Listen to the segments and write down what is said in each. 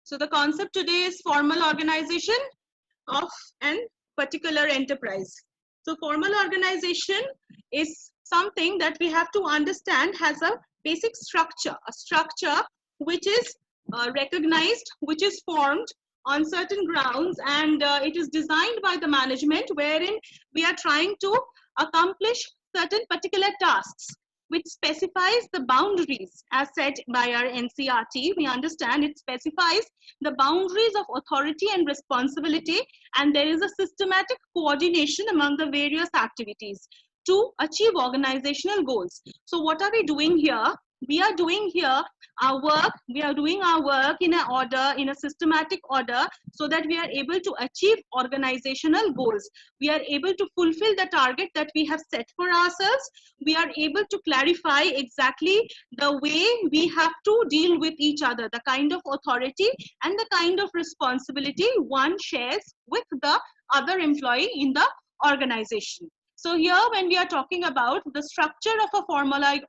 So the concept today is formal organization of an particular enterprise. So formal organization is something that we have to understand has a basic structure, a structure which is recognized, which is formed on certain grounds, and it is designed by the management wherein we are trying to accomplish certain particular tasks which specifies the boundaries as set by our NCRT. We understand it specifies the boundaries of authority and responsibility, and there is a systematic coordination among the various activities to achieve organizational goals. So what are we doing here? We are doing here our work, we are doing our work in a order, in a systematic order, so that we are able to achieve organizational goals. We are able to fulfill the target that we have set for ourselves. We are able to clarify exactly the way we have to deal with each other, the kind of authority and the kind of responsibility one shares with the other employee in the organization. So here, when we are talking about the structure of a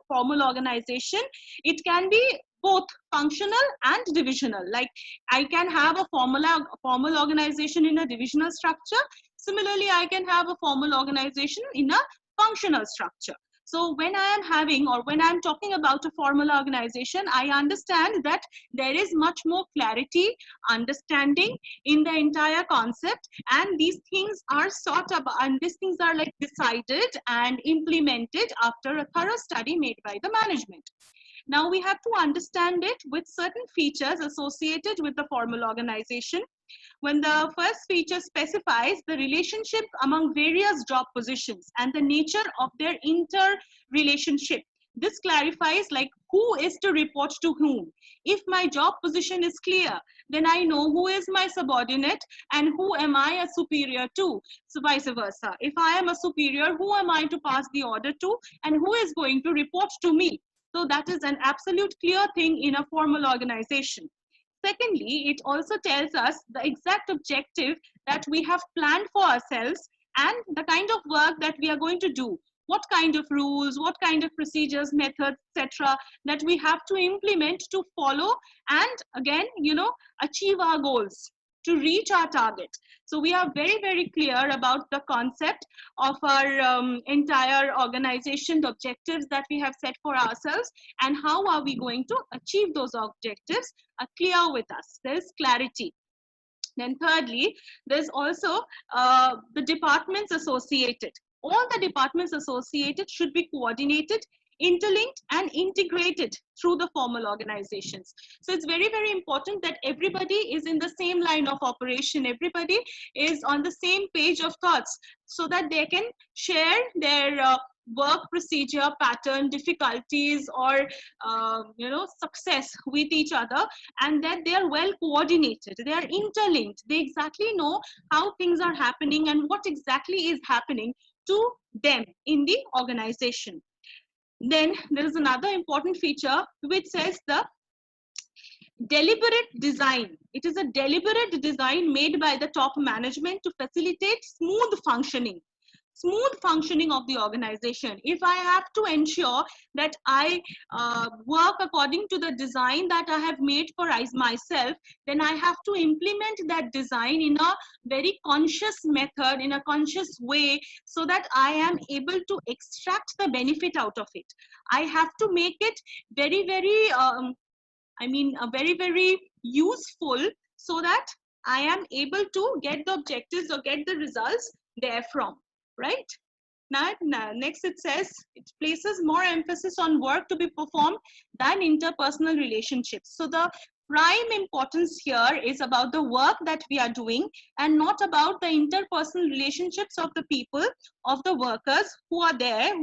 formal organization, it can be both functional and divisional. Like I can have a formal organization in a divisional structure. Similarly, I can have a formal organization in a functional structure. So when I am having, or when I'm talking about a formal organization, I understand that there is much more clarity, understanding in the entire concept, and these things are sought about, and these things are like decided and implemented after a thorough study made by the management. Now we have to understand it with certain features associated with the formal organization. When the first feature specifies the relationship among various job positions and the nature of their interrelationship. This clarifies like who is to report to whom. If my job position is clear, then I know who is my subordinate and who am I a superior to. So vice versa. If I am a superior, who am I to pass the order to, and who is going to report to me? So that is an absolute clear thing in a formal organization. Secondly, it also tells us the exact objective that we have planned for ourselves and the kind of work that we are going to do. What kind of rules, what kind of procedures, methods, etc. that we have to implement to follow and again, achieve our goals, to reach our target. So we are very, very clear about the concept of our entire organization, the objectives that we have set for ourselves, and how are we going to achieve those objectives are clear with us. There's clarity. Then thirdly, there's also the departments associated. All the departments associated should be coordinated, interlinked and integrated through the formal organizations. So it's very, very important that everybody is in the same line of operation. Everybody is on the same page of thoughts so that they can share their work procedure, pattern, difficulties, or success with each other, and that they are well coordinated, they are interlinked, they exactly know how things are happening and what exactly is happening to them in the organization. Then there is another important feature which says the deliberate design. It is a deliberate design made by the top management to facilitate smooth functioning of the organization. If I have to ensure that I work according to the design that I have made for myself, then I have to implement that design in a very conscious method, in a conscious way, so that I am able to extract the benefit out of it. I have to make it very, very, very, very useful so that I am able to get the objectives or get the results therefrom. Right? Now, next it says it places more emphasis on work to be performed than interpersonal relationships. So the prime importance here is about the work that we are doing and not about the interpersonal relationships of the people, of the workers who are there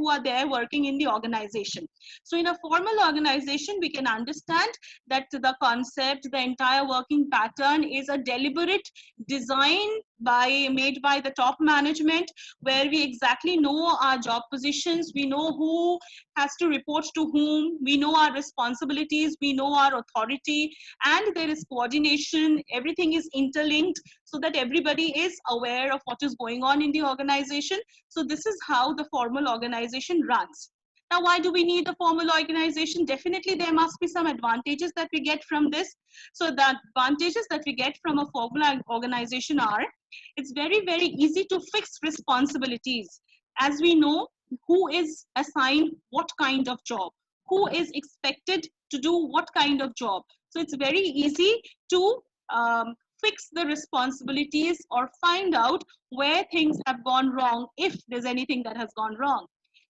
working in the organization. So in a formal organization, we can understand that the concept, the entire working pattern is a deliberate design made by the top management, where we exactly know our job positions, we know who has to report to whom, we know our responsibilities, we know our authority, and there is coordination, everything is interlinked so that everybody is aware of what is going on in the organization. So this is how the formal organization runs. Now, why do we need a formal organization? Definitely, there must be some advantages that we get from this. So the advantages that we get from a formal organization are, it's very, very easy to fix responsibilities. As we know, who is assigned what kind of job, who is expected to do what kind of job. So it's very easy to fix the responsibilities or find out where things have gone wrong, if there's anything that has gone wrong.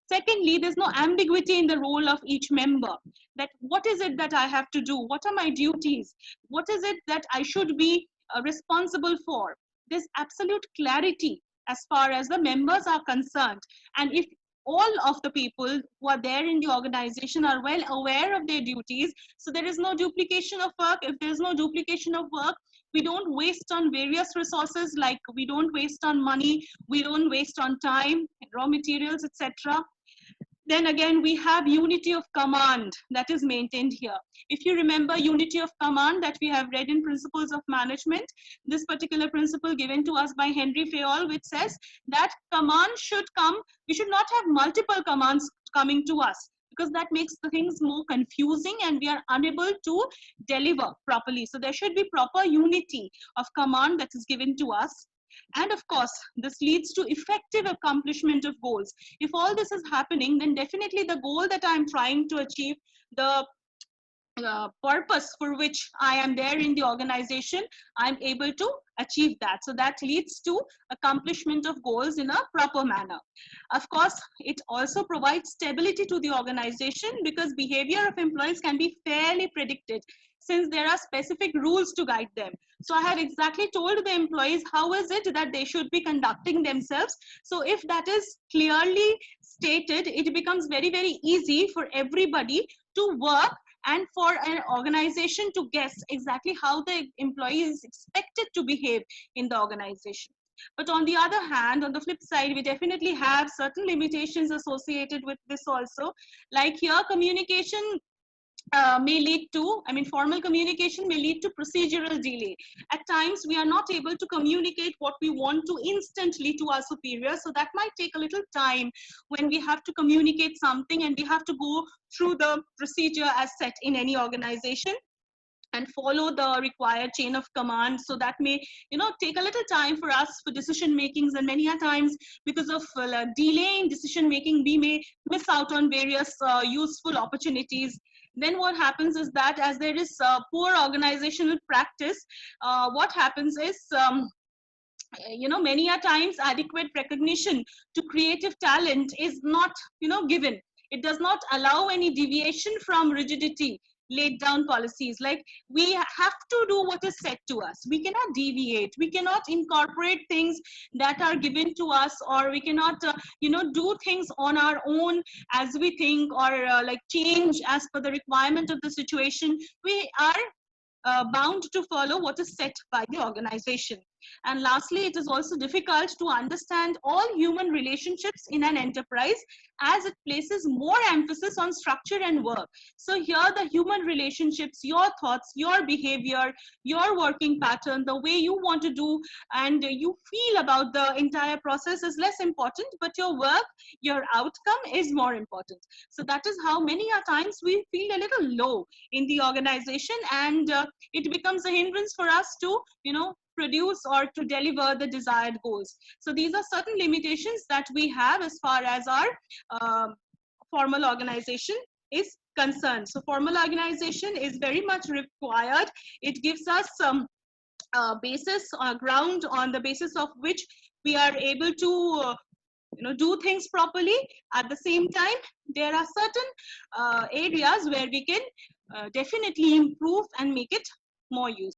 Secondly, there's no ambiguity in the role of each member, that what is it that I have to do? What are my duties? What is it that I should be responsible for? There's absolute clarity as far as the members are concerned. And if all of the people who are there in the organization are well aware of their duties, so there is no duplication of work. If there's no duplication of work, we don't waste on various resources, like we don't waste on money, we don't waste on time, raw materials, etc. Then again, we have unity of command that is maintained here. If you remember unity of command that we have read in Principles of Management, this particular principle given to us by Henry Fayol, which says that command should come, we should not have multiple commands coming to us, because that makes the things more confusing and we are unable to deliver properly. So there should be proper unity of command that is given to us. And of course, this leads to effective accomplishment of goals. If all this is happening, then definitely the goal that I'm trying to achieve, the purpose for which I am there in the organization, I'm able to achieve that. So that leads to accomplishment of goals in a proper manner. Of course, it also provides stability to the organization, because behavior of employees can be fairly predicted, since there are specific rules to guide them. So I have exactly told the employees how is it that they should be conducting themselves. So if that is clearly stated, it becomes very, very easy for everybody to work and for an organization to guess exactly how the employee is expected to behave in the organization. But on the other hand, on the flip side, we definitely have certain limitations associated with this also. Like here, communication may lead to, formal communication may lead to procedural delay. At times, we are not able to communicate what we want to instantly to our superiors. So that might take a little time when we have to communicate something and we have to go through the procedure as set in any organization and follow the required chain of command. So that may take a little time for us for decision makings, and many a times because of delay in decision making, we may miss out on various useful opportunities. Then what happens is that as there is poor organizational practice, what happens is many a times adequate recognition to creative talent is not given. It does not allow any deviation from rigidity laid down policies. Like, we have to do what is said to us. We cannot deviate, we cannot incorporate things that are given to us, or we cannot do things on our own as we think, or like change as per the requirement of the situation. We are bound to follow what is set by the organization. And lastly, it is also difficult to understand all human relationships in an enterprise, as it places more emphasis on structure and work. So here, the human relationships, your thoughts, your behavior, your working pattern, the way you want to do and you feel about the entire process is less important, but your work, your outcome is more important. So that is how many a times we feel a little low in the organization, and it becomes a hindrance for us to produce or to deliver the desired goals. So these are certain limitations that we have as far as our formal organization is concerned. So formal organization is very much required. It gives us some basis or ground on the basis of which we are able to do things properly. At the same time, there are certain areas where we can definitely improve and make it more useful.